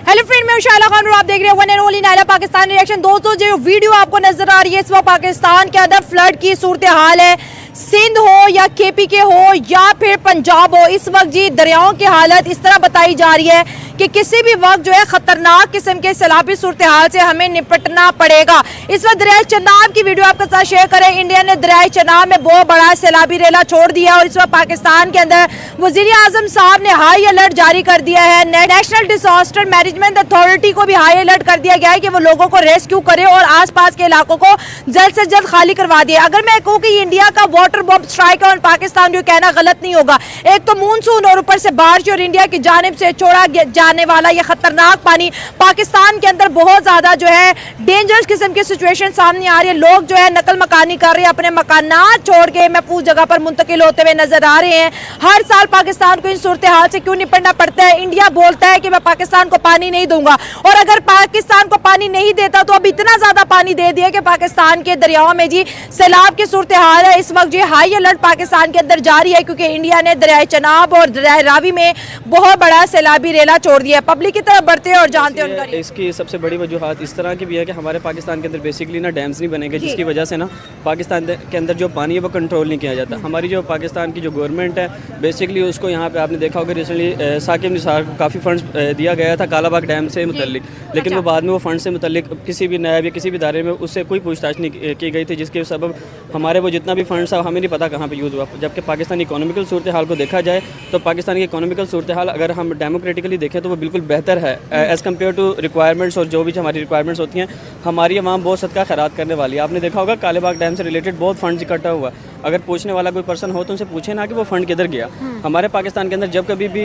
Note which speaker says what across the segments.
Speaker 1: Hello friend, मैं शायला खान और आप देख रहे हैं one and only Naila Pakistan reaction. दोस्तों, जो वीडियो आपको नजर आ रही है इस वक्त पाकिस्तान के अंदर फ्लड की सूरत हाल है। सिंध हो या केपी के हो या फिर पंजाब हो, इस वक्त जी दरियाओं की हालत इस तरह बताई जा रही है कि किसी भी वक्त जो है खतरनाक किस्म के सैलाबी सूरत हाल से हमें निपटना पड़ेगा। इस वक्त दरिया चनाब की वीडियो आपके साथ शेयर करें। इंडिया ने दरिया चनाब में बहुत बड़ा सैलाबी रेला छोड़ दिया और इस वक्त पाकिस्तान के अंदर वजीर आजम साहब ने हाई अलर्ट जारी कर दिया है। नेशनल डिजास्टर मैनेजमेंट अथॉरिटी को भी हाई अलर्ट कर दिया गया है कि वो लोगों को रेस्क्यू करे और आसपास के इलाकों को जल्द से जल्द खाली करवा दिए। अगर मैं कहूँ कि इंडिया का वाटर बॉम्ब स्ट्राइक और पाकिस्तान जो कहना गलत नहीं होगा। एक तो मानसून और ऊपर से बारिश और इंडिया की जानिब से छोड़ा जाने वाला ये खतरनाक पानी पाकिस्तान के अंदर बहुत ज्यादा जो है डेंजरस किस्म की सिचुएशन सामने आ रही है। लोग जो है नकल मकानी कर रहे हैं, अपने मकानात छोड़ के महफूज जगह पर मुंतकिल होते हुए नजर आ रहे हैं। हर साल पाकिस्तान को इन सूरत हाल से क्यों निपटना पड़ता है? इंडिया बोलता है कि मैं पाकिस्तान को पानी नहीं दूंगा और अगर पाकिस्तान को पानी नहीं देता तो अब इतना ज्यादा पानी दे दिया कि पाकिस्तान के दरियाओं में जी सैलाब की सूरत हाल है। इस वक्त जी हाई अलर्ट पाकिस्तान के अंदर जारी है क्योंकि इंडिया ने दरिया चनाब और दरिया रावी में बहुत बड़ा सैलाबी रेला छोड़ दिया है। पब्लिक की तरफ बढ़ते हैं और जानते हैं उनका।
Speaker 2: इसकी सबसे बड़ी वजूहत इस तरह की भी है कि हमारे पाकिस्तान के अंदर बेसिकली ना डैम्स नहीं बनेंगे, जिसकी वजह से ना पाकिस्तान के अंदर जो पानी है वो कंट्रोल नहीं किया जाता। हमारी जो पाकिस्तान की जो गवर्नमेंट है बेसिकली उसको यहाँ पे आपने देखा होगा रिसेंटली साकिब निसार को काफ़ी फंड्स दिया गया था कालाबाग डैम से मुतल्लिक, लेकिन वो बाद में वो फंड से मुतल्लिक किसी भी नायब या किसी भी इदारे में उससे कोई पूछताछ नहीं की गई थी, जिसके सबब हमारे वो जितना भी फंड्स था हमें नहीं पता कहाँ पे यूज़ हुआ। जबकि पाकिस्तान की इकोनॉमिकल सूरत हाल को देखा जाए तो पाकिस्तान की इकोनॉमिकल सूरत हाल अगर हम डेमोक्रेटिकली देखें तो वो बिल्कुल बेहतर है एज़ कम्पेयर टू रिक्वायरमेंट्स। और जो भी हमारी रिक्वायरमेंट्स होती हैं हमारी आवाम बहुत सदका खैरात करने वाली है। आपने देखा होगा कालेबाग डैम से रिलेटेड बहुत फंड्स इकट्ठा हुआ। अगर पूछने वाला कोई पर्सन हो तो उनसे पूछे ना कि वो फंड किधर गया। हमारे पाकिस्तान के अंदर जब कभी भी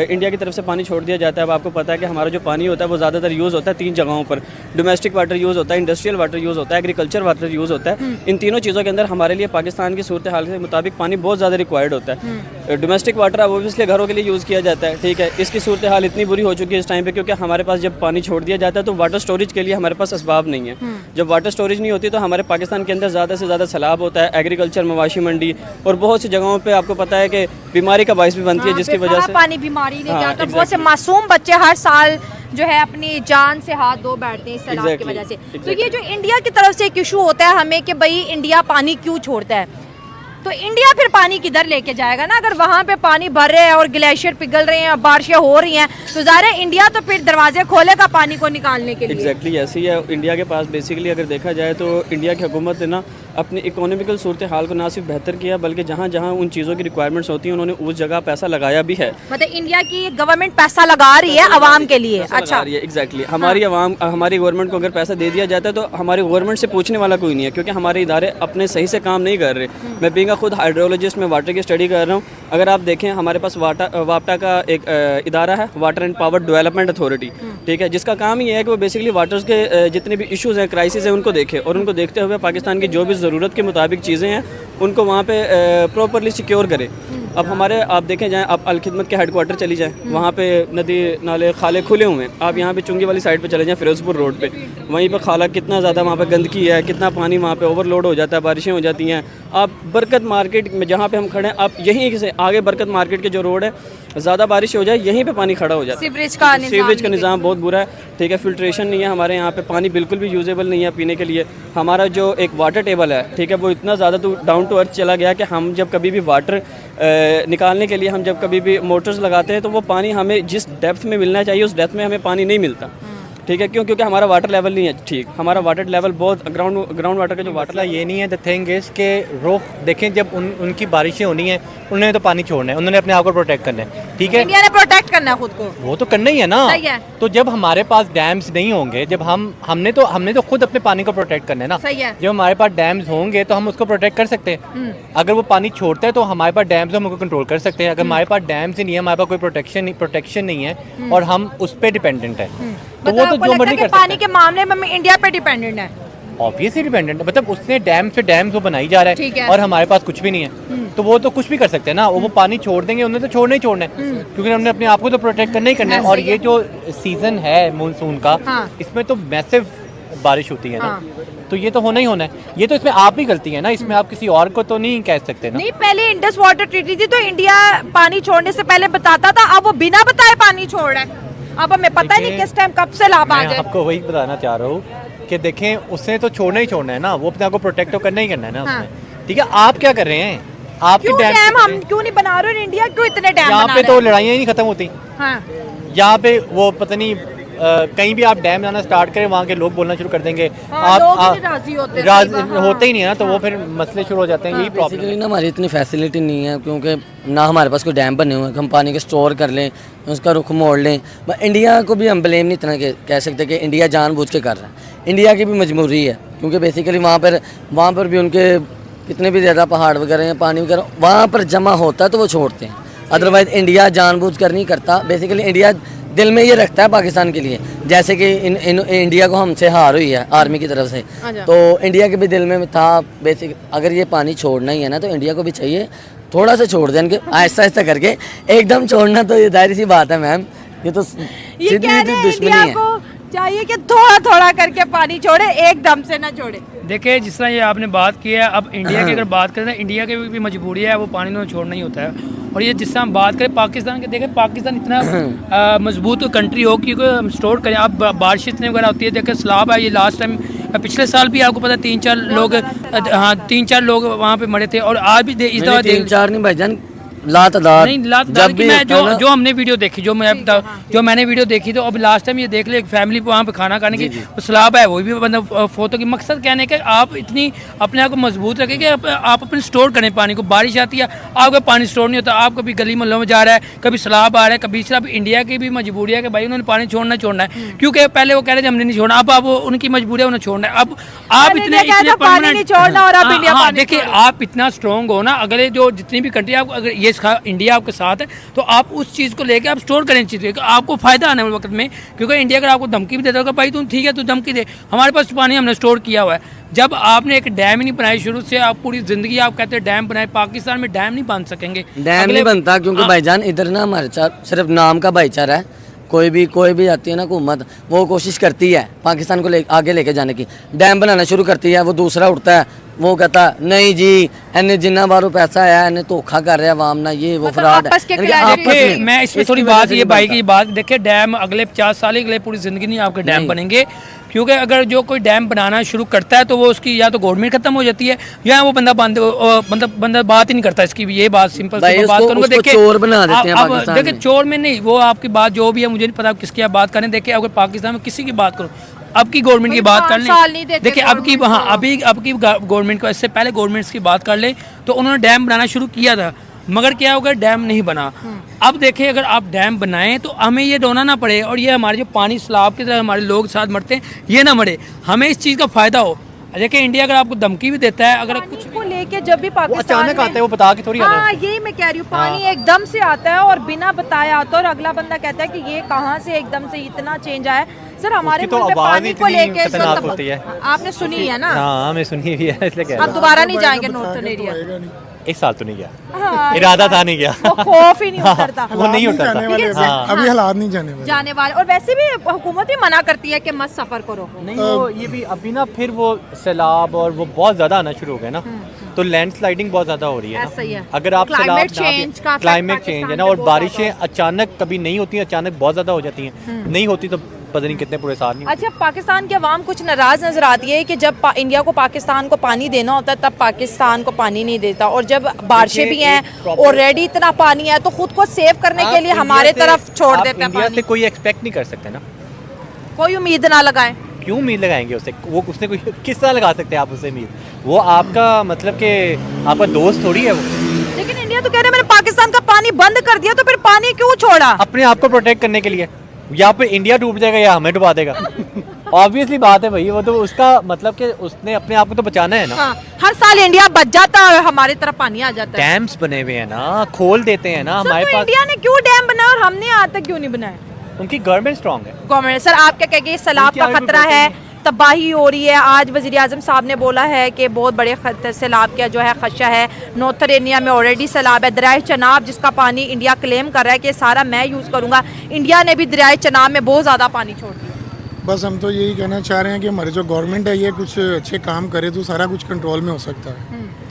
Speaker 2: इंडिया की तरफ से पानी छोड़ दिया जाता है, अब आपको पता है कि हमारा जो पानी होता है वो ज़्यादातर यूज़ होता है 3 जगहों पर। डोमेस्टिक वाटर यूज़ होता है, इंडस्ट्रियल वाटर यूज़ होता है, एग्रीकल्चर वाटर यूज़ होता है। इन तीनों चीज़ों के अंदर हमारे लिए पाकिस्तान की सूरत हाल के मुताबिक पानी बहुत ज़्यादा रिक्वायर्ड होता है। डोमेस्टिक वाटर अब ओबियसली घरों के लिए यूज़ किया जाता है, ठीक है। इसकी सूरत हाल इतनी बुरी हो चुकी है इस टाइम पे क्योंकि हमारे पास जब पानी छोड़ दिया जाता है तो वाटर स्टोरेज के लिए हमारे पास असबाब नहीं है। जब वाटर स्टोरेज नहीं होती तो हमारे पाकिस्तान के अंदर ज़्यादा से ज़्यादा सैलाब होता है, एग्रीकल्चर, मवाशी मंडी और बहुत सी जगहों पे आपको पता है कि बीमारी का बाइस भी बनती है, जिसकी वजह से
Speaker 1: पानी बीमारी नहीं जाता। बहुत से मासूम बच्चे हर साल जो है अपनी जान से हाथ धो बैठते हैं इस सैलाब की वजह से। तो ये जो इंडिया की तरफ से एक इशू होता है हमें कि भाई इंडिया पानी क्यों छोड़ता है, तो इंडिया फिर पानी किधर लेके जाएगा ना? अगर वहाँ पे पानी भर रहे हैं और ग्लेशियर पिघल रहे हैं और बारिशें हो रही हैं तो ज़ाहिर है इंडिया तो फिर दरवाजे खोलेगा पानी को निकालने के लिए।
Speaker 2: एग्जैक्टली ऐसी है इंडिया के पास। बेसिकली अगर देखा जाए तो इंडिया की हुकूमत ने ना अपनी इकोनॉमिकल सूरत हाल को ना सिर्फ बेहतर किया बल्कि जहाँ जहाँ उन चीज़ों की रिक्वायरमेंट्स होती हैं उन्होंने उस जगह पैसा लगाया भी है।
Speaker 1: मतलब इंडिया की गवर्नमेंट पैसा लगा रही है आवाम के लिए। अच्छा,
Speaker 2: एग्जैक्टली हमारी आवाम हमारी गवर्नमेंट को अगर पैसा दे दिया जाता है तो हमारी गवर्नमेंट से पूछने वाला कोई नहीं है क्योंकि हमारे इदारे अपने सही से काम नहीं कर रहे। मैं बीइंग खुद हाइड्रोलॉजिस्ट में वाटर की स्टडी कर रहा हूँ। अगर आप देखें हमारे पास वापटा का एक इदारा है, water and power development authority, ठीक है, जिसका काम ये है कि वो बेसिकली वाटर्स के जितने भी इश्यूज़ हैं, क्राइसिस हैं, उनको देखे और उनको देखते हुए पाकिस्तान की जो भी ज़रूरत के मुताबिक चीज़ें हैं उनको वहाँ पे प्रॉपरली सिक्योर करे। अब हमारे आप देखें जाएँ, आप अलखिदमत के हेडक्वार्टर चली जाएँ, वहाँ पे नदी नाले खाले खुले हुए हैं। आप यहाँ पे चुंगी वाली साइड पे चले जाएँ फिरोजपुर रोड पे, वहीं पे खाला कितना ज़्यादा वहाँ पे गंदगी है, कितना पानी वहाँ पे ओवरलोड हो जाता है, बारिशें हो जाती हैं। आप बरकत मार्केट में जहाँ पे हम खड़े हैं, आप यहीं से आगे बरकत मार्केट के जो रोड है ज़्यादा बारिश हो जाए यहीं पे पानी खड़ा हो जाता है। सीवरेज का निज़ाम बहुत बुरा है, ठीक है। फिल्ट्रेशन नहीं है हमारे यहाँ पे, पानी बिल्कुल भी यूजेबल नहीं है पीने के लिए। हमारा जो एक वाटर टेबल है, ठीक है, वो इतना ज़्यादा तो डाउन टू अर्थ चला गया कि हम जब कभी भी वाटर निकालने के लिए हम जब कभी भी मोटर्स लगाते हैं तो वो पानी हमें जिस डेप्थ में मिलना चाहिए उस डेप्थ में हमें पानी नहीं मिलता, ठीक है। क्यों? क्योंकि हमारा वाटर लेवल नहीं है ठीक। हमारा वाटर लेवल बहुत ग्राउंड वाटर का जो वाटर
Speaker 3: ये नहीं है। द थिंग इज के रोक देखें, जब उनकी बारिशें होनी है उन्होंने तो पानी छोड़ना है, उन्होंने अपने आप को प्रोटेक्ट करना है, ठीक है।
Speaker 1: इंडिया ने प्रोटेक्ट करना है खुद को,
Speaker 3: वो तो करना ही है ना। तो जब हमारे पास डैम्स नहीं होंगे, जब हमने तो खुद अपने पानी को प्रोटेक्ट करना है ना।
Speaker 1: सही है।
Speaker 3: जब हमारे पास डैम्स होंगे तो हम उसको प्रोटेक्ट कर सकते हैं। अगर वो पानी छोड़ता है तो हमारे पास डैम्स हम उसको कंट्रोल कर सकते हैं। अगर हमारे पास डैम्स ही नहीं है, हमारे पास कोई प्रोटेक्शन नहीं है और हम उस पर डिपेंडेंट है, तो वो तो जो मर्जी कर सकते हैं।
Speaker 1: पानी के मामले में हम इंडिया पे डिपेंडेंट है,
Speaker 3: ऑब्वियसली डिपेंडेंट है। मतलब उसने डैम्स वो बनाई जा रहा है और हमारे पास कुछ भी नहीं है, तो वो तो कुछ भी कर सकते हैं ना। वो पानी छोड़ देंगे, उन्हें तो छोड़ना ही छोड़ना है क्योंकि हमने अपने आप को तो प्रोटेक्ट करना ही करना है। और ये जो सीजन है मानसून का, इसमें तो मैसिव बारिश होती है ना, तो ये तो होना ही होना है। ये तो इसमें आप भी गलती है ना, इसमें आप किसी और को तो नहीं कह सकते ना।
Speaker 1: नहीं, पहले इंडस वाटर ट्रीटी थी तो इंडिया पानी छोड़ने से पहले बताता था, अब वो बिना बताए पानी छोड़ रहा है। अब हमें पता ही नहीं किस टाइम कब से लाभ आ
Speaker 3: मैं
Speaker 1: जाए।
Speaker 3: आपको वही बताना चाह रहा हूँ कि देखें उसने तो छोड़ना ही छोड़ना है ना, वो अपने आप को प्रोटेक्ट तो करना ही करना है ना
Speaker 1: हाँ।
Speaker 3: उसने। ठीक है, आप क्या कर रहे हैं? आपके
Speaker 1: क्यों
Speaker 3: डैम
Speaker 1: डैम हम क्यों नहीं बना रहे? इंडिया क्यों इतने डैम
Speaker 3: यहाँ
Speaker 1: बना
Speaker 3: पे
Speaker 1: रहे
Speaker 3: तो
Speaker 1: हैं?
Speaker 3: लड़ाइयाँ ही नहीं खत्म होती।
Speaker 1: हाँ।
Speaker 3: यहाँ पे वो पता नहीं कहीं भी आप डैम बनाना स्टार्ट करें वहाँ के लोग बोलना शुरू कर देंगे।
Speaker 1: हाँ, लोग ही नहीं राजी होते,
Speaker 3: राजी
Speaker 1: सही बात, हाँ।
Speaker 3: होते ही नहीं है ना, तो वो फिर मसले शुरू हो जाते हैं। यही प्रॉब्लम
Speaker 4: बेसिकली ना हमारी इतनी फैसिलिटी नहीं है, क्योंकि ना हमारे पास कोई डैम बने हुए हैं कि हम पानी को स्टोर कर लें, उसका रुख मोड़ लें। बट इंडिया को भी हम ब्लेम नहीं इतना कह सकते कि इंडिया जानबूझ के कर रहा है। इंडिया की भी मजबूरी है, क्योंकि बेसिकली वहाँ पर भी उनके कितने भी ज़्यादा पहाड़ वगैरह हैं, पानी वगैरह वहाँ पर जमा होता है तो वो छोड़ते हैं। अदरवाइज़ इंडिया जानबूझ कर नहीं करता। बेसिकली इंडिया दिल में ये रखता है पाकिस्तान के लिए, जैसे कि इंडिया को हमसे हार हुई है आर्मी की तरफ से, तो इंडिया के भी दिल में था बेसिक अगर ये पानी छोड़ना ही है ना तो इंडिया को भी चाहिए थोड़ा सा छोड़ दें, आहिस्ता आहिस्ता करके। एकदम छोड़ना तो ये जाहिर सी बात है मैम, ये तो सीधी दुश्मनी है।
Speaker 1: चाहिए कि थोड़ा थोड़ा करके पानी छोड़े, एकदम से ना छोड़े।
Speaker 5: देखिए जिस तरह ये आपने बात की है, अब इंडिया की अगर बात करें तो इंडिया की भी मजबूरी है, वो पानी में छोड़ना ही होता है। और ये जिस तरह हम बात करें पाकिस्तान के, देखें पाकिस्तान इतना मजबूत कंट्री हो कि हम स्टोर करें। अब बारिश इतनी वगैरह होती है, देखें सैलाब है, ये लास्ट टाइम पिछले साल भी आपको पता 3-4 लोग वहाँ पे मरे थे। और आज भी इस दफा
Speaker 4: 3-4 नहीं भाईजान, लातदार
Speaker 5: जब भी मैं जो हमने वीडियो देखी, जो मैंने वीडियो देखी, तो अब लास्ट टाइम ये देख ले फैमिली वहाँ पे खाना खाने की सलाब है, वो भी मतलब फोटो की मकसद कहने का आप इतनी अपने आप को मजबूत रखें कि आप अपने स्टोर करें पानी को। बारिश आती है आपका पानी स्टोर नहीं होता, आप कभी गली मोहल्लों में जा रहा है, कभी सलाब आ रहा है, कभी सिर्फ इंडिया की भी मजबूरी है कि भाई उन्होंने पानी छोड़ना है, क्योंकि पहले वो कह रहे थे हमने नहीं छोड़ना, अब आप उनकी मजबूरी है उन्हें छोड़ना है। अब आप इतने देखिए आप इतना स्ट्रॉन्ग हो ना, अगर जो जितनी भी कंट्री आप अगर ये इंडिया आपके साथ है तो आप उस चीज़ को लेके आप स्टोर करें चीज़, आपको फायदा आने वाले वक्त में। क्योंकि इंडिया अगर आपको धमकी भी देता होगा भाई तुम ठीक है तू धमकी दे, हमारे पास पानी हमने स्टोर किया हुआ है। जब आपने एक डैम ही नहीं बनाई शुरू से, आप पूरी जिंदगी आप कहते हैं डैम बनाए, पाकिस्तान में डैम नहीं बन सकेंगे,
Speaker 4: डैम नहीं बनता। क्योंकि भाईजान इधर ना हमारे साथ सिर्फ नाम का भाईचारा है। कोई भी आती है ना हुकूमत, वो कोशिश करती है पाकिस्तान को आगे लेके जाने की, डैम बनाना शुरू करती है, वो दूसरा उठता है, वो कहता नहीं जी इन्हें जिन्ना बारो पैसा आया इन्हें धोखा कर रहा है वाम ना, ये वो फ्रॉड है।
Speaker 5: मैं इसमें थोड़ी बात ये भाई की बात देखिए, डैम अगले 50 साल के लिए पूरी जिंदगी नहीं आपके डैम बनेंगे। क्योंकि अगर जो कोई डैम बनाना शुरू करता है तो वो उसकी या तो गवर्नमेंट खत्म हो जाती है या वो बंदा बंदा बात ही नहीं करता इसकी भी। ये बात सिंपल बात करूँगा। देखिए
Speaker 4: चोर बना देते हैं पाकिस्तान में।
Speaker 5: देखिए चोर में नहीं, वो आपकी बात जो भी है मुझे नहीं पता किसकी आप बात करें। देखिए अगर पाकिस्तान में किसी की बात करो, अब की गवर्नमेंट की बात कर लें, देखिए अब की गवर्नमेंट को, इससे पहले गवर्नमेंट्स की बात कर लें तो उन्होंने डैम बनाना शुरू किया था, मगर क्या होगा डैम नहीं बना। अब देखिए अगर आप डैम बनाएं तो हमें ये रोना ना पड़े और ये हमारे जो पानी सैलाब की तरह हमारे लोग साथ मरते हैं ये ना मरे, हमें इस चीज़ का फायदा हो। देखिए इंडिया अगर आपको धमकी भी देता है, अगर कुछ
Speaker 1: को लेके जब भी पाकिस्तान
Speaker 3: अचानक आता है, वो बता के थोड़ी आता है।
Speaker 1: यही मैं कह रही हूँ, पानी एकदम से आता है और बिना बताए आता है और अगला बंदा कहता है कि ये कहाँ से एकदम से इतना चेंज आया। सर हमारे
Speaker 3: तो पानी को लेके
Speaker 1: आपने सुनी है ना?
Speaker 3: हाँ हमें सुनी भी है, इसलिए कह रहा हूं।
Speaker 1: आप दोबारा नहीं जाएंगे नॉर्थन एरिया?
Speaker 3: इस साल तो नहीं गया,
Speaker 1: हाँ,
Speaker 3: इरादा था नहीं गया,
Speaker 1: खौफ ही नहीं उतरता।
Speaker 3: वो नहीं उतरता,
Speaker 6: अभी हालात नहीं जाने वाले।
Speaker 1: और वैसे भी हुकूमत ही मना करती है कि मत सफर करो।
Speaker 3: नहीं वो ये भी अभी ना फिर वो सैलाब और वो बहुत ज्यादा आना शुरू हो गया ना, तो लैंडस्लाइडिंग बहुत ज्यादा हो रही है ना। अगर आप क्लाइमेट चेंज है ना, और बारिशें अचानक कभी नहीं होती, अचानक बहुत ज्यादा हो जाती हैं, नहीं होती तो पता नहीं कितने पूरे साल नहीं।
Speaker 1: अच्छा, पाकिस्तान के अवाम कुछ नाराज नजर आती है कि जब इंडिया को पाकिस्तान को पानी देना होता है तब पाकिस्तान को पानी नहीं देता, और जब बारिशें भी हैं ऑलरेडी इतना पानी है तो खुद को सेव करने के लिए हमारे तरफ छोड़ देते हैं।
Speaker 3: इंडिया से कोई एक्सपेक्ट नहीं कर सकते ना,
Speaker 1: कोई उम्मीद ना लगाएं।
Speaker 3: क्यों उम्मीद लगाएंगे उससे? वो उसने कोई किस तरह लगा सकते हैं आप उससे उम्मीद? वो आपका मतलब कि आपका दोस्त थोड़ी है वो।
Speaker 1: लेकिन इंडिया तो कह रहे मैंने पाकिस्तान का पानी बंद कर दिया, तो फिर पानी क्यों छोड़ा?
Speaker 3: अपने आप को प्रोटेक्ट करने के लिए। या पे इंडिया डूब जाएगा या हमें डुबा देगा। ऑब्वियसली बात है भाई, वो तो उसका मतलब कि उसने अपने आप को तो बचाना है ना।
Speaker 1: हाँ, हर साल इंडिया बच जाता है और हमारे तरफ पानी आ जाता है।
Speaker 3: डैम्स बने हुए हैं ना, खोल देते हैं ना हमारे पास।
Speaker 1: इंडिया ने क्यों डैम बनाया और हमने आज तक क्यों नहीं बनाया?
Speaker 3: उनकी गवर्नमेंट स्ट्रांग है।
Speaker 1: गवर्नमेंट सर आप क्या कहेंगे, सैलाब का खतरा है, तबाही हो रही है। आज वज़ीर आज़म साहब ने बोला है कि बहुत बड़े सैलाब का जो है खदशा है। नॉर्थन एरिया में ऑलरेडी सैलाब है। दरियाए चनाब जिसका पानी इंडिया क्लेम कर रहा है कि सारा मैं यूज़ करूँगा, इंडिया ने भी दरियाए चनाब में बहुत ज़्यादा पानी छोड़ दिया।
Speaker 6: बस हम तो यही कहना चाह रहे हैं कि हमारी जो गवर्नमेंट है ये कुछ अच्छे काम करे तो सारा कुछ कंट्रोल में हो सकता है।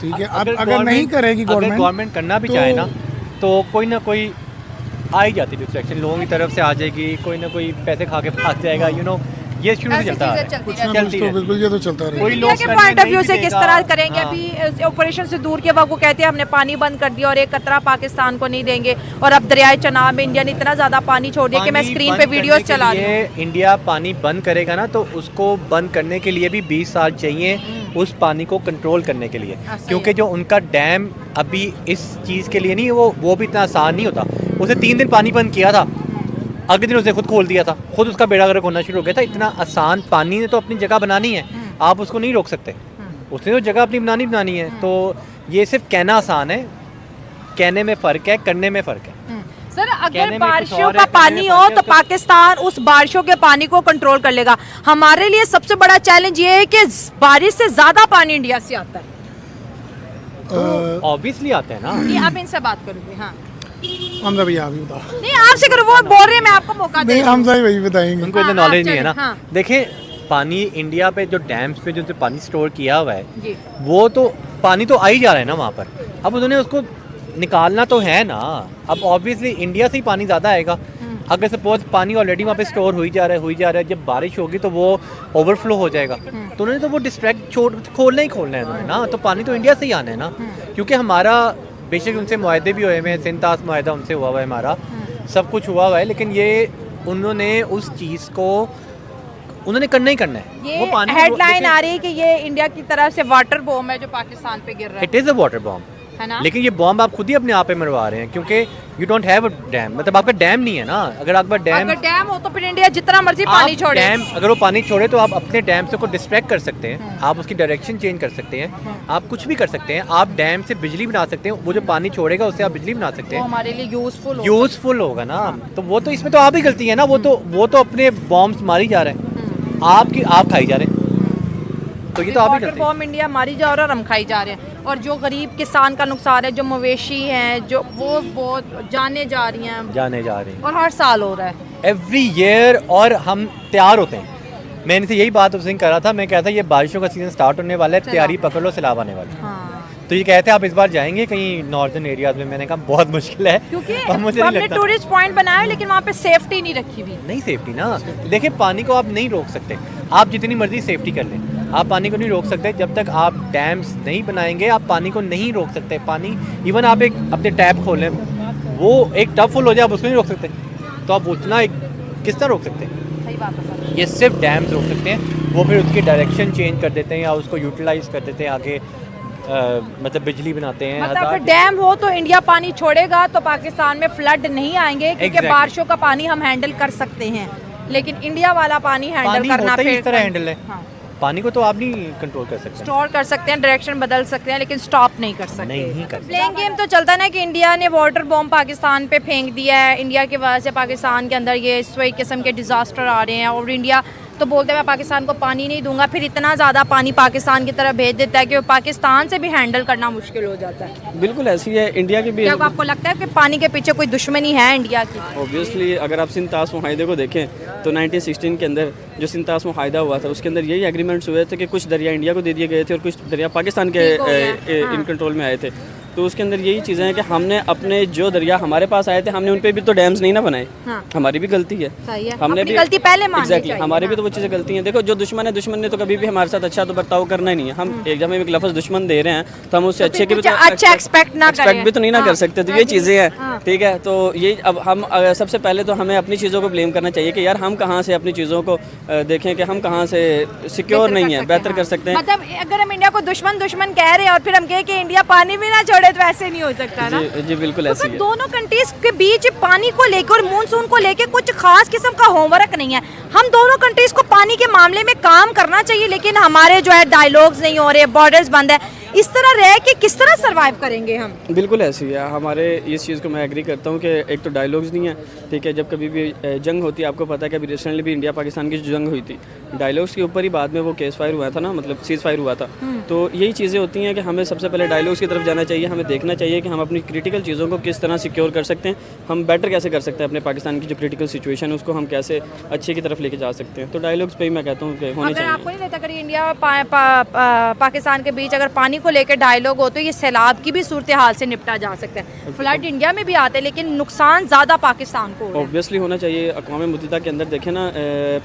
Speaker 6: ठीक है, अब अगर नहीं करेगी गवर्नमेंट
Speaker 3: करना भी चाहे ना तो कोई ना कोई आ ही जाती डिस्ट्रैक्शन, लोगों की तरफ से आ जाएगी, कोई ना कोई पैसे खा के भाग जाएगा, ये शुरू से चलता है,
Speaker 6: कुछ ना कुछ तो बिल्कुल ये तो चलता रहेगा।
Speaker 3: कोई
Speaker 1: इंडिया
Speaker 3: लोग
Speaker 1: के
Speaker 3: करने
Speaker 1: पॉइंट ऑफ
Speaker 3: नहीं
Speaker 1: व्यू से
Speaker 3: भी
Speaker 1: किस
Speaker 3: देगा।
Speaker 1: तरह करेंगे?
Speaker 3: हाँ।
Speaker 1: अभी ऑपरेशन सिंदूर के वक्त वो कहते हैं हमने पानी बंद कर दिया और एक कतरा पाकिस्तान को नहीं देंगे, और अब दरियाए चनाब में इंडिया ने इतना ज्यादा पानी छोड़ दिया कि मैं
Speaker 3: पानी
Speaker 1: स्क्रीन
Speaker 3: बंद
Speaker 1: पे वीडियोस
Speaker 3: करने के
Speaker 1: चला रही हूँ।
Speaker 3: लिए इंडिया पानी बंद करेगा ना, तो उसको बंद करने के लिए भी 20 साल चाहिए उस पानी को कंट्रोल करने के लिए,
Speaker 1: सही
Speaker 3: क्योंकि जो उनका डैम अभी इस चीज़ के लिए नहीं, वो भी इतना आसान नहीं होता। उसे 3 दिन पानी बंद किया था, अगले दिन उसने खुद खोल दिया था, खुद उसका बेड़ा गर्क होना शुरू हो गया था। इतना आसान, पानी ने तो अपनी जगह बनानी है, आप उसको नहीं रोक सकते, उसने तो जगह अपनी बनानी है। तो ये सिर्फ कहना आसान है, कहने में फ़र्क है, करने में फ़र्क है।
Speaker 1: सर
Speaker 3: कहने
Speaker 1: अगर
Speaker 3: में
Speaker 1: बारिशों
Speaker 3: कुछ और
Speaker 1: का
Speaker 3: है, करने
Speaker 1: पानी
Speaker 3: में
Speaker 1: हो
Speaker 3: फर्क है,
Speaker 1: तो
Speaker 3: उससे-
Speaker 1: पाकिस्तान उस बारिशों के पानी को कंट्रोल कर लेगा। हमारे लिए सबसे बड़ा चैलेंज ये है कि बारिश से ज्यादा पानी इंडिया से आता है।
Speaker 3: ऑब्वियसली आता है ना।
Speaker 1: ये आप इनसे बात करोगे? हाँ
Speaker 6: हमजा भैया अभी बताओ।
Speaker 1: नहीं आपसे करो, वो बोल रहे हैं, मैं आपको मौका दे
Speaker 6: नहीं
Speaker 1: रही हूँ।
Speaker 6: हमजा ही वही बताएंगे।
Speaker 3: उनको इतना
Speaker 1: हाँ,
Speaker 3: नॉलेज नहीं है
Speaker 1: चलिए,
Speaker 3: ना।
Speaker 1: हाँ।
Speaker 3: देखें, पानी इंडिया पे जो डैम्स पे जो पानी स्टोर किया हुआ है,
Speaker 1: जी।
Speaker 3: वो तो पानी तो आ ही जा रहा है ना वहाँ पर। अब उन्होंने उसको निकालना तो है ना। अब ऑब्वियसली इंडिया से ही पानी ज़्यादा आएगा। अगर सपोज पानी ऑलरेडी वहाँ पे स्टोर हो ही जा रहा है, जब बारिश होगी तो वो ओवरफ्लो हो जाएगा। तो उन्होंने तो वो डिस्ट्रैक्ट खोलना ही खोलना है उन्होंने ना। तो पानी तो इंडिया से ही आना है ना, क्योंकि हमारा बेशक उनसे मुआहदे भी हुए हैं, सिंतास मुआहदा उनसे हुआ हुआ है, हमारा सब कुछ हुआ हुआ है, लेकिन ये उन्होंने उस चीज़ को उन्होंने करना ही करना है।
Speaker 1: ये
Speaker 3: वो पानी को
Speaker 1: हेडलाइन आ रही है कि ये इंडिया की तरफ से वाटर बॉम्ब है जो पाकिस्तान पे गिर रहा
Speaker 3: it is a water bomb,
Speaker 1: है ना?
Speaker 3: लेकिन ये बॉम्ब आप खुद ही अपने आप पे मरवा रहे हैं, क्योंकि you don't have a dam. मतलब आपका डैम नहीं है ना। अगर आपका डैम,
Speaker 1: अगर डैम हो तो फिर इंडिया जितना मर्जी पानी
Speaker 3: आप
Speaker 1: छोड़े।
Speaker 3: डैम, अगर वो पानी छोड़े तो आप अपने डैम से को डिस्ट्रैक्ट कर सकते हैं, आप उसकी डायरेक्शन चेंज कर सकते हैं, आप कुछ भी कर सकते हैं। आप डैम से बिजली बना सकते हैं, वो जो पानी छोड़ेगा उससे आप बिजली बना सकते
Speaker 1: वो
Speaker 3: हैं,
Speaker 1: हमारे लिए यूजफुल
Speaker 3: यूजफुल होगा ना। तो वो तो इसमें तो आप ही गलती है ना। वो तो अपने बॉम्ब्स मारी जा रहे हैं, आप खाई जा रहे हैं। तो ये तो आप ही
Speaker 1: वाटर
Speaker 3: गलती है।
Speaker 1: बॉम्ब इंडिया मारी जा रहा है और हम खाई जा रहे हैं। और जो गरीब किसान का नुकसान है, जो मवेशी हैं, जो वो बहुत जाने जा रही हैं
Speaker 3: जाने जा रहे हैं
Speaker 1: और हर साल हो रहा है।
Speaker 3: Every year. और हम तैयार होते हैं। मैं इनसे यही बात उस दिन कर रहा था, मैं कहता ये बारिशों का सीजन स्टार्ट होने वाला है, तैयारी पकड़ लो, सैलाब आने वाला है।
Speaker 1: हाँ।
Speaker 3: तो ये कहते हैं आप इस बार जाएंगे कहीं नॉर्दर्न एरियाज में। मैंने कहा बहुत मुश्किल है,
Speaker 1: क्योंकि
Speaker 3: और मुझे नहीं
Speaker 1: हमने
Speaker 3: लगता।
Speaker 1: टूरिस्ट पॉइंट बनाया है, लेकिन वहाँ पे सेफ्टी नहीं रखी हुई।
Speaker 3: नहीं सेफ्टी ना। देखिए, पानी को आप नहीं रोक सकते, आप जितनी मर्जी सेफ्टी कर लें, आप पानी को नहीं रोक सकते। जब तक आप डैम्स नहीं बनाएंगे, आप पानी को नहीं रोक सकते। पानी इवन आप एक अपने टैप खोलें, वो एक टब फुल हो जाए, आप उसको नहीं रोक सकते। तो आप उतना किस तरह रोक सकते हैं?
Speaker 1: सही बात है सर।
Speaker 3: ये सिर्फ डैम्स रोक सकते हैं। वो फिर उसकी डायरेक्शन चेंज कर देते हैं या उसको यूटिलाइज कर देते हैं, आगे मतलब बिजली बनाते हैं।
Speaker 1: मतलब अगर डैम हो तो इंडिया पानी छोड़ेगा तो पाकिस्तान में फ्लड नहीं आएंगे, क्योंकि
Speaker 3: Exactly.
Speaker 1: बारिशों का पानी हम हैंडल कर सकते हैं, लेकिन इंडिया वाला पानी हैंडल
Speaker 3: पानी
Speaker 1: करना
Speaker 3: होता ही
Speaker 1: फिर
Speaker 3: इस तरह हैंडल है।
Speaker 1: हाँ।
Speaker 3: पानी को तो आप नहीं कंट्रोल कर सकते।
Speaker 1: स्टोर कर सकते हैं, डायरेक्शन बदल सकते हैं, लेकिन स्टॉप नहीं कर सकते।
Speaker 3: नहीं कर सकते।
Speaker 1: प्लेइंग गेम तो चलता है ना कि इंडिया ने वाटर बॉम्ब पाकिस्तान पे फेंक दिया है, इंडिया की वजह से पाकिस्तान के अंदर ये इस वही किस्म के डिजास्टर आ रहे हैं, और इंडिया तो बोलते हैं मैं पाकिस्तान को पानी नहीं दूंगा, फिर इतना ज़्यादा पानी पाकिस्तान की तरफ भेज देता है कि वो पाकिस्तान से भी हैंडल करना मुश्किल हो जाता है।
Speaker 2: बिल्कुल ऐसी है इंडिया की भी।
Speaker 1: क्या आपको लगता है कि पानी के पीछे कोई दुश्मनी है इंडिया की?
Speaker 2: ऑब्वियसली अगर आप सिंतास मुआहदे को देखें तो 1916 के अंदर जो सिंतास मुआहदा हुआ था, उसके अंदर यही एग्रीमेंट्स हुए थे कि कुछ दरिया इंडिया को दे दिए गए थे और कुछ दरिया पाकिस्तान के
Speaker 1: ठीक हो गया।
Speaker 2: इन कंट्रोल में आए थे। तो उसके अंदर यही चीज़ें हैं कि हमने अपने जो दरिया हमारे पास आए थे, हमने उन पे भी तो डैम्स नहीं ना बनाए।
Speaker 1: हाँ।
Speaker 2: हमारी भी गलती है।
Speaker 1: सही है,
Speaker 2: हमने
Speaker 1: अपनी गलती पहले माननी
Speaker 2: एग्जैक्टली
Speaker 1: चाहिए।
Speaker 2: हमारी भी
Speaker 1: हाँ।
Speaker 2: तो वो चीज़ें गलती हैं। देखो, जो दुश्मन है, दुश्मन ने तो कभी भी हमारे साथ अच्छा तो बर्ताव करना ही नहीं है। हम जब हम एक लफ्ज़ दुश्मन दे रहे हैं तो हम उससे अच्छे के भी तो
Speaker 1: अच्छा एक्सपेक्ट ना करें।
Speaker 2: भी तो नहीं ना कर सकते। तो ये चीज़ें हैं,
Speaker 1: हाँ।
Speaker 2: ठीक है। तो ये अब हम सबसे पहले तो हमें अपनी चीज़ों को ब्लेम करना चाहिए कि यार हम कहाँ से अपनी चीज़ों को देखें कि हम कहाँ से सिक्योर नहीं है, बेहतर कर सकते हैं।
Speaker 1: मतलब अगर हम इंडिया को दुश्मन कह रहे हैं और फिर हम कहें कि इंडिया पानी भी ना छोड़े, तो ऐसे नहीं हो सकता ना।
Speaker 2: जी बिल्कुल
Speaker 1: तो
Speaker 2: ऐसी
Speaker 1: फिर
Speaker 2: है।
Speaker 1: दोनों कंट्रीज के बीच पानी को लेकर और मानसून को लेकर कुछ खास किस्म का होमवर्क नहीं है। हम दोनों कंट्रीज को पानी के मामले में काम करना चाहिए, लेकिन हमारे जो है डायलॉग्स नहीं हो रहे, बॉर्डर्स बंद है, इस तरह रह के किस तरह सरवाइव करेंगे हम?
Speaker 2: बिल्कुल ऐसी है। हमारे इस चीज़ को मैं एग्री करता हूँ कि एक तो डायलॉग्स नहीं है, ठीक है। जब कभी भी जंग होती है, आपको पता है कि अभी रिसेंटली भी इंडिया पाकिस्तान की जो जंग हुई थी, डायलॉग्स के ऊपर ही बाद में वो केस फायर हुआ था ना, मतलब सीज फायर हुआ था। तो यही चीज़ें होती हैं कि हमें सबसे पहले डायलॉग्स की तरफ जाना चाहिए। हमें देखना चाहिए कि हम अपनी क्रिटिकल चीज़ों को किस तरह सिक्योर कर सकते हैं, हम बेटर कैसे कर सकते हैं अपने पाकिस्तान की जो क्रिटिकल सिचुएशन है उसको हम कैसे अच्छे की तरफ लेके जा सकते हैं। तो डायलॉग्स पे ही मैं कहता हूँ कि होने
Speaker 1: अगर
Speaker 2: चाहिए।
Speaker 1: आपको नहीं लगता अगर इंडिया और पाकिस्तान के बीच अगर पानी को लेकर डायलॉग हो तो ये सैलाब की भी सूरत हाल से निपटा जा सकता है। फ्लड इंडिया में भी आते हैं लेकिन नुकसान ज़्यादा पाकिस्तान को हो रहा है।
Speaker 2: ऑब्वियसली होना चाहिए। अक़वाम मुत्तहिदा के अंदर देखें ना,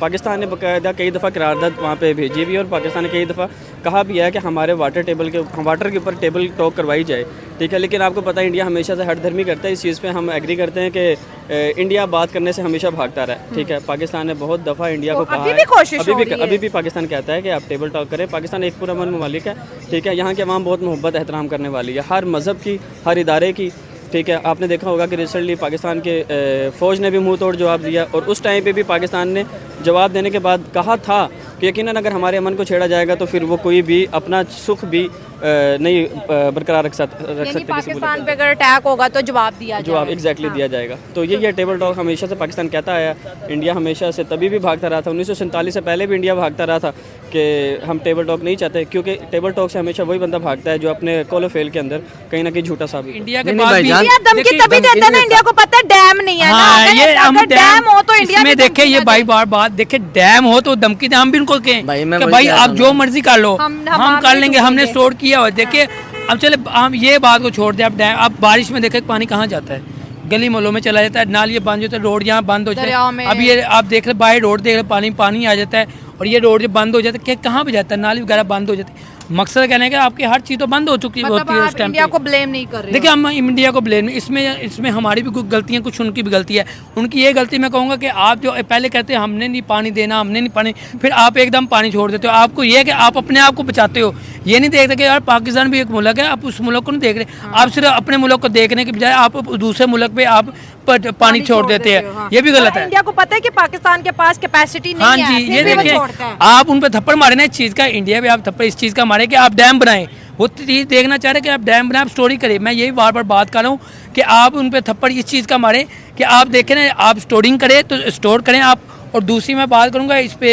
Speaker 2: पाकिस्तान ने बाकायदा कई दफ़ा करारदाद वहाँ पे भेजी भी और पाकिस्तान ने कई दफ़ा कहा भी है कि हमारे वाटर के ऊपर टेबल टॉक करवाई जाए, ठीक है। लेकिन आपको पता है इंडिया हमेशा से हटधर्मी करता है। इस चीज़ पे हम एग्री करते हैं कि इंडिया बात करने से हमेशा भागता रहा है, ठीक है। पाकिस्तान ने बहुत दफ़ा इंडिया को कहा है, अभी भी पाकिस्तान कहता है कि आप टेबल टॉक करें। पाकिस्तान एक पूरा मन ममालिक है, ठीक है। यहाँ के अवाम बहुत मोहब्बत एहतराम करने वाली है, हर मज़हब की, हर इदारे की, ठीक है। आपने देखा होगा कि रिसेंटली पाकिस्तान के फ़ौज ने भी मुंह तोड़ जवाब दिया और उस टाइम पे भी पाकिस्तान ने जवाब देने के बाद कहा था कि यकीनन अगर हमारे अमन को छेड़ा जाएगा तो फिर वो कोई भी अपना सुख भी नहीं बरकरार रख सकते।
Speaker 1: पाकिस्तान पे अगर अटैक होगा तो जवाब
Speaker 2: एग्जैक्टली दिया जाएगा। तो यही है टेबल टॉक हमेशा से पाकिस्तान कहता आया। इंडिया हमेशा से तभी भी भागता रहा था, 1947 से पहले भी इंडिया भागता रहा था कि हम टेबल टॉक नहीं चाहते, क्योंकि टेबल टॉक से हमेशा वही बंदा भागता है जो अपने कॉल फेल के अंदर कहीं ना कहीं झूठा साबित।
Speaker 5: इंडिया के
Speaker 1: धमकी तभी देता है ना, इंडिया को पता है डैम नहीं है ना,
Speaker 5: ये हम
Speaker 1: डैम हो तो इंडिया
Speaker 5: में देखे ये भाई बार बात देखे डैम हो तो धमकी दे। हम भी उनको कहें कि भाई आप जो मर्जी कर लो, हम कर लेंगे, हमने स्टोर किया हुआ। देखिए अब चले हम ये बात को छोड़ दें, अब डैम, अब बारिश में देखे पानी कहाँ जाता है, गली मोहल्लों में चला जाता है, नाली बंद होता है, रोड यहाँ बंद हो जाता है। अब ये आप देख रहे बाई रोड देख रहे पानी आ जाता है और ये रोड जब बंद हो जाता है कहाँ पे जाता है, नाली वगैरह बंद हो जाती है। मकसद कहने का आपकी हर चीज़ तो बंद हो चुकी होती है उस टाइम।
Speaker 1: इंडिया को ब्लेम नहीं कर रहे।
Speaker 5: देखिए हम इंडिया को ब्लेम नहीं, इसमें हमारी भी कुछ गलतियाँ, कुछ उनकी भी गलती है। उनकी ये गलती मैं कहूँगा कि आप जो पहले कहते हैं हमने नहीं पानी देना, हमने नहीं पानी, फिर आप एकदम पानी छोड़ देते हो। आपको ये है कि आप अपने आप को बचाते हो, ये नहीं देखते कि यार पाकिस्तान भी एक मुल्क है, आप उस मुल्क को नहीं देख रहे। आप सिर्फ अपने मुल्क को देखने के बजाय आप दूसरे मुल्क पे आप पानी छोड़ देते हैं, ये भी गलत है।
Speaker 1: इंडिया को पता है कि पाकिस्तान के पास कैपेसिटी नहीं है।
Speaker 5: हाँ जी, ये देखिए आप उन पे थप्पड़ मारे ना इस चीज़ का, इंडिया पे आप थप्पड़ इस चीज़ का मारे कि आप डैम बनाएं। वो चीज़ देखना चाह रहे कि आप डैम बनाएं, आप स्टोरी करें। मैं यही बार बार बात कर रहा हूँ कि आप उन पे थप्पड़ इस चीज़ का मारें कि आप देखें ना, आप स्टोरिंग करें तो स्टोर करें आप। और दूसरी मैं बात करूँगा इस पे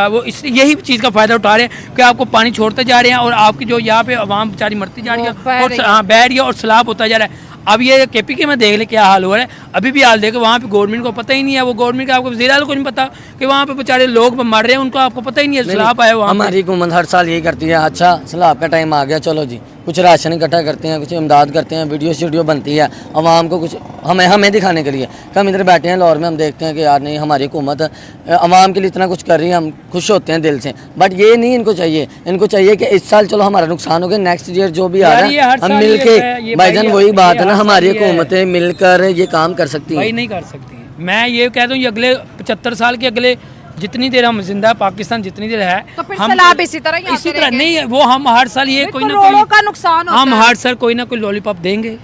Speaker 5: वो इस यही चीज़ का फ़ायदा उठा रहे हैं कि आपको पानी छोड़ते जा रहे हैं और आपकी जो यहाँ पे आवाम बेचारी मरती जा रही है और हाँ बैठ गया और सैलाब होता जा रहा है। अब ये KPK में देख ले क्या हाल हो रहा है, अभी भी हाल देखे वहाँ पे गवर्नमेंट को पता ही नहीं है। वो गवर्नमेंट का आपको वज़ीर को नहीं पता कि वहाँ पे बेचारे लोग मर रहे हैं, उनको आपको पता ही नहीं है सैलाब आया वहाँ।
Speaker 4: हमारी हुकूमत हर साल यही करती है, अच्छा सैलाब का टाइम आ गया चलो जी कुछ राशन इकट्ठा करते हैं, कुछ इमदाद करते हैं, वीडियो बनती है अवाम को कुछ हमें दिखाने के लिए। हम इधर बैठे हैं लाहौर में, हम देखते हैं कि यार नहीं हमारी हुकूमत अवाम के लिए इतना कुछ कर रही है, हम खुश होते हैं दिल से। बट ये नहीं इनको चाहिए, इनको चाहिए कि इस साल चलो हमारा नुकसान हो गया, नेक्स्ट ईयर जो भी आ रहा है हम मिल के, भाईजान वही बात है ना, हमारी हुकूमतें मिलकर ये काम कर सकती है।
Speaker 5: नहीं कर सकती। मैं ये कहता हूँ अगले 75 साल के अगले जितनी देर हम जिंदा पाकिस्तान जितनी देर है
Speaker 1: तो फिर सैलाब इसी तरह
Speaker 5: नहीं, वो हम हर साल ये कोई ना
Speaker 1: कोई का नुकसान
Speaker 5: हम हर साल कोई ना कोई लॉलीपॉप देंगे,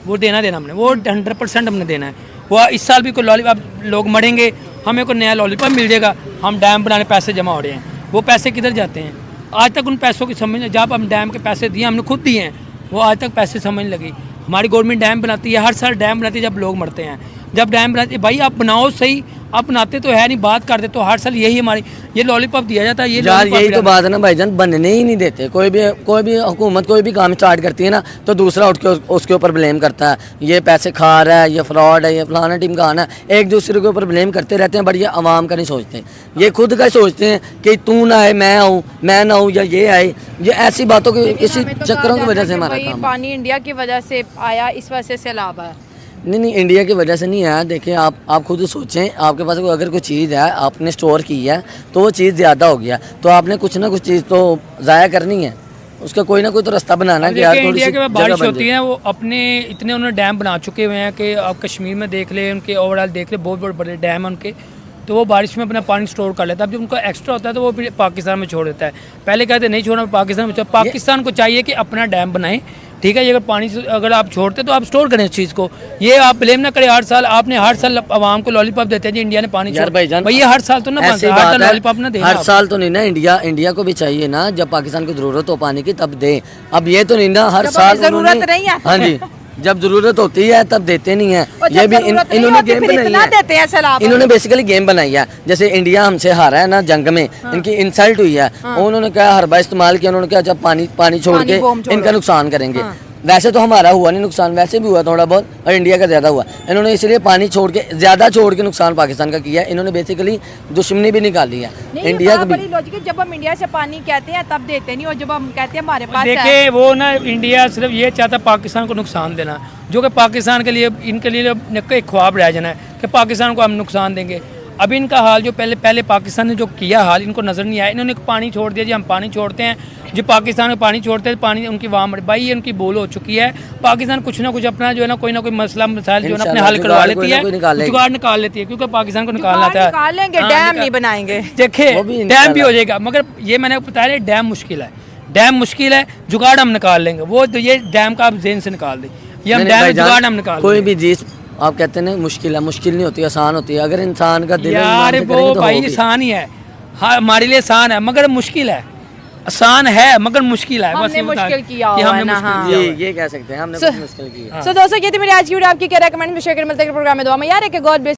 Speaker 5: वो देना हमने, वो 100% हमने देना है। वो इस साल भी कोई लॉलीपॉप, लोग मरेंगे, हमें कोई नया लॉलीपॉप मिल जाएगा। हम डैम बनाने पैसे जमा हो रहे हैं, वो पैसे किधर जाते हैं? आज तक उन पैसों की समझ, जब हम डैम के पैसे दिए हमने खुद दिए हैं, वो आज तक पैसे समझ लगी। हमारी गवर्नमेंट डैम बनाती है, हर साल डैम बनाती है जब लोग मरते हैं। जब डैम बनाती है भाई आप बनाओ सही, आप बनाते तो है नहीं, बात करते तो हर साल यही हमारी ये लॉलीपॉप दिया जाता है। ये
Speaker 4: यार यही तो बात है ना भाईजान, बनने ही नहीं देते। कोई भी हुकूमत कोई भी काम स्टार्ट करती है ना तो दूसरा उठ के उसके ऊपर ब्लेम करता है, ये पैसे खा रहा है, ये फ्रॉड है, ये फलाना टीम का आना है, एक दूसरे के ऊपर ब्लेम करते रहते हैं। बट ये आवाम का नहीं सोचते, ये खुद का सोचते हैं कि तू ना आए मैं आऊँ, मैं ना आऊँ या ये आए। ये ऐसी बातों की इसी चक्करों की वजह से हमारा काम,
Speaker 1: पानी इंडिया की वजह से आया, इस वजह से सैलाब आया।
Speaker 4: नहीं इंडिया की वजह से नहीं है। देखिए आप खुद सोचें, आपके पास अगर कोई चीज़ है आपने स्टोर की है तो वो चीज़ ज़्यादा हो गया तो आपने कुछ ना कुछ चीज़ तो ज़ाया करनी है, उसका कोई ना कोई तो रास्ता बनाना कि यार थोड़ी सी
Speaker 5: बारिश होती है। वो अपने इतने उन्होंने डैम बना चुके हुए हैं कि आप कश्मीर में देख ले, उनके ओवरऑल देख ले, बहुत बड़े डैम है उनके, तो वो बारिश में अपना पानी स्टोर कर लेता है। अब जब उनको एक्स्ट्रा होता है तो वो फिर पाकिस्तान में छोड़ देता है। पहले कहते नहीं छोड़ना, पाकिस्तान में पाकिस्तान को चाहिए कि अपना डैम बनाए, ठीक है। ये अगर पानी अगर आप छोड़ते तो आप स्टोर करें इस चीज़ को, ये आप ब्लेम ना करें। हर साल आपने हर साल आवाम को लॉलीपॉप देते हैं जी इंडिया ने पानी छोड़, भैया हर साल तो ना बनता, हर साल लॉलीपॉप ना देना,
Speaker 4: हर साल तो नहीं ना। इंडिया को भी चाहिए ना, जब पाकिस्तान को जरूरत हो पानी की तब दे। अब ये तो नहीं ना हर साल
Speaker 1: जरूरत नहीं है।
Speaker 4: हाँ जी, जब जरूरत होती है तब देते नहीं है। ये भी इन्होंने गेम बनाई है, इन्होंने बेसिकली गेम बनाई है। जैसे इंडिया हमसे हारा है ना जंग में, इनकी इंसल्ट हुई है, उन्होंने क्या हरबा इस्तेमाल किया, उन्होंने क्या जब पानी छोड़ के इनका नुकसान करेंगे। वैसे तो हमारा हुआ नहीं नुकसान, वैसे भी हुआ थोड़ा बहुत, और इंडिया का ज़्यादा हुआ। इन्होंने इसलिए पानी छोड़ के ज़्यादा छोड़ के नुकसान पाकिस्तान का किया है। इन्होंने बेसिकली दुश्मनी भी निकाली है इंडिया का भी।
Speaker 1: बड़ी लॉजिक है, जब हम इंडिया से पानी कहते हैं तब देते नहीं, और जब हम कहते हैं हमारे पास है।
Speaker 5: देखिए वो ना इंडिया सिर्फ ये चाहता है पाकिस्तान को नुकसान देना, जो कि पाकिस्तान के लिए इनके लिए एक ख्वाब रह जाना है कि पाकिस्तान को हम नुकसान देंगे। अभी इनका हाल जो पहले पाकिस्तान ने जो किया हाल इनको नज़र नहीं आया। इन्होंने पानी छोड़ दिया जी, हम पानी छोड़ते हैं जी, पाकिस्तान में पानी छोड़ते हैं, पानी उनकी वहाँ भाई ये उनकी बोल हो चुकी है। पाकिस्तान कुछ ना कुछ अपना जो है ना कोई ना कोई मसला मसाइल जो है ना अपने हल करवा लेती है, जुगाड़ निकाल लेती है, क्योंकि पाकिस्तान को निकालना था।
Speaker 1: निकालेंगे, डैम नहीं बनाएंगे।
Speaker 5: देखिए डैम भी हो जाएगा, मगर ये मैंने बताया डैम मुश्किल है, डैम मुश्किल है, जुगाड़ हम निकाल लेंगे। वो तो ये डैम का आप जेन से निकाल दें, ये हम डैम जुगाड़ हम निकाल
Speaker 4: कोई भी चीज आप कहते हैं मुश्किल है, मुश्किल नहीं होती, आसान होती है। अगर इंसान का दिल
Speaker 5: यार वो भाई आसान ही है, हाँ हमारे लिए आसान है मगर मुश्किल है, आसान है मगर मुश्किल है।
Speaker 1: हमने मुश्किल किया
Speaker 5: कि
Speaker 1: हुआ
Speaker 5: हमने
Speaker 1: है ना,
Speaker 5: मुश्किल
Speaker 1: हाँ।
Speaker 4: ये कह सकते हैं हमने कुछ मुश्किल की है।
Speaker 1: सो दोस्तों ये थी मेरी आज की वीडियो, आपकी क्या रेकमेंड शेयर कर मिलते हैं प्रोग्राम में। दुआ में यार है कि गॉड ब्लेस।